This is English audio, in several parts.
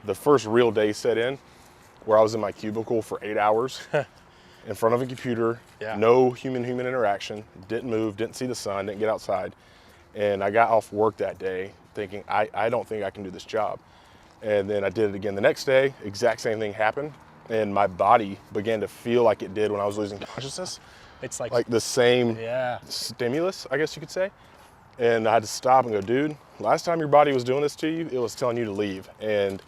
the first real day set in where I was in my cubicle for 8 hours in front of a computer, no human interaction, didn't move, didn't see the sun, didn't get outside. And I got off work that day thinking, I don't think I can do this job. And then I did it again the next day, exact same thing happened. And my body began to feel like it did when I was losing consciousness. It's like the same stimulus, I guess you could say. And I had to stop and go, dude, last time your body was doing this to you, it was telling you to leave. And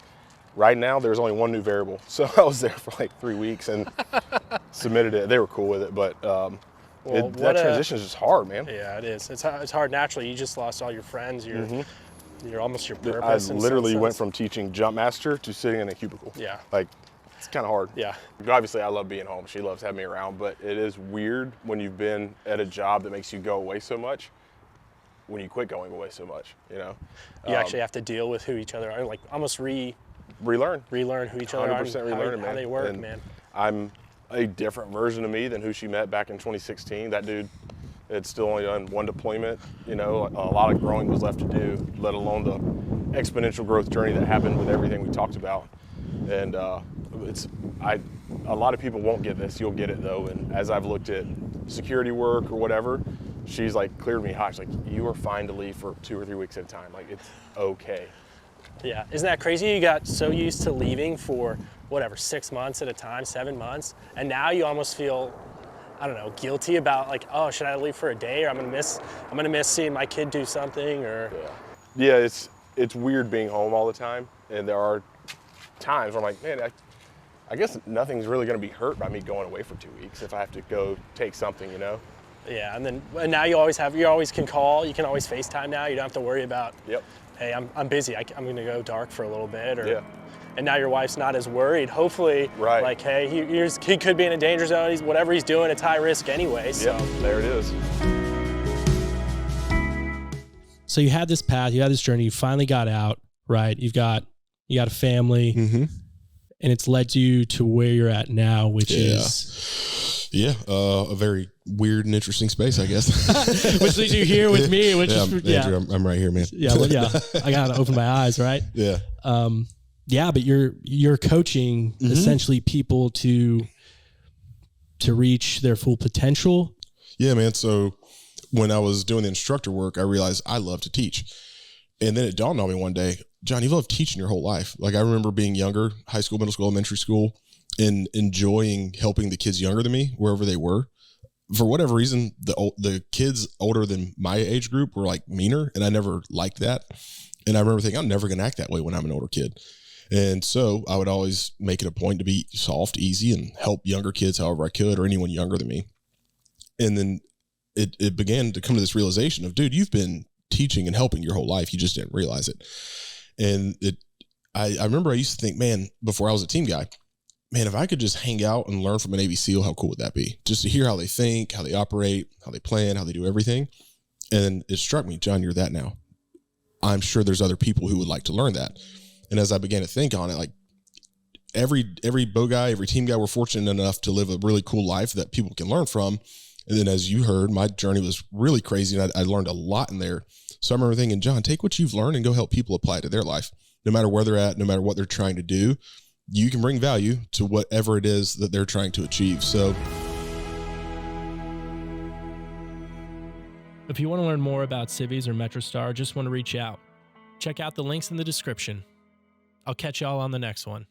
right now, there's only one new variable. So I was there for like 3 weeks and submitted it. They were cool with it, but that transition is just hard, man. Yeah, it is. It's hard naturally. You just lost all your friends. You're almost your purpose. I literally went from teaching jump master to sitting in a cubicle. Yeah. Like, it's kind of hard. Yeah. Obviously, I love being home. She loves having me around, but it is weird when you've been at a job that makes you go away so much, when you quit going away so much, you know? You actually have to deal with who each other are, like almost relearn who each other are, 100% relearn, how they work, and man. I'm a different version of me than who she met back in 2016. That dude had still only done one deployment, you know, a lot of growing was left to do, let alone the exponential growth journey that happened with everything we talked about. And a lot of people won't get this, you'll get it though. And as I've looked at security work or whatever, she's like cleared me hot. She's like, you are fine to leave for 2 or 3 weeks at a time. Like, it's okay. Yeah, isn't that crazy? You got so used to leaving for whatever, 6 months at a time, 7 months, and now you almost feel, I don't know, guilty about like, oh, should I leave for a day, or I'm gonna miss seeing my kid do something, or. Yeah, it's weird being home all the time, and there are times where I'm like, man, I guess nothing's really gonna be hurt by me going away for 2 weeks if I have to go take something, you know. Yeah, and now you always can call, you can always FaceTime now. You don't have to worry about. Yep. Hey, I'm busy. I'm going to go dark for a little bit, and now your wife's not as worried. Hopefully, like, hey, he could be in a danger zone. Whatever he's doing, it's high risk anyway. So there it is. So you had this path, you had this journey. You finally got out, right? You got a family, and it's led you to where you're at now, which is a very weird and interesting space, I guess. Which leads you here with me, which Andrew, I'm right here, man. I gotta open my eyes, right? But you're coaching essentially people to reach their full potential. Yeah, man. So when I was doing the instructor work, I realized I love to teach. And then it dawned on me one day, John, you've loved teaching your whole life. Like, I remember being younger, high school, middle school, elementary school, and enjoying helping the kids younger than me, wherever they were. For whatever reason, the kids older than my age group were like meaner, and I never liked that. And I remember thinking, I'm never going to act that way when I'm an older kid. And so I would always make it a point to be soft, easy, and help younger kids however I could, or anyone younger than me. And then it began to come to this realization of, dude, you've been teaching and helping your whole life. You just didn't realize it. And I remember I used to think, man, before I was a team guy, man, if I could just hang out and learn from a Navy SEAL, how cool would that be? Just to hear how they think, how they operate, how they plan, how they do everything. And it struck me, John, you're that now. I'm sure there's other people who would like to learn that. And as I began to think on it, like every bow guy, every team guy, we're fortunate enough to live a really cool life that people can learn from. And then as you heard, my journey was really crazy, and I learned a lot in there. So I remember thinking, John, take what you've learned and go help people apply it to their life. No matter where they're at, no matter what they're trying to do, you can bring value to whatever it is that they're trying to achieve. So if you want to learn more about Civvies or MetroStar, just want to reach out, check out the links in the description. I'll catch y'all on the next one.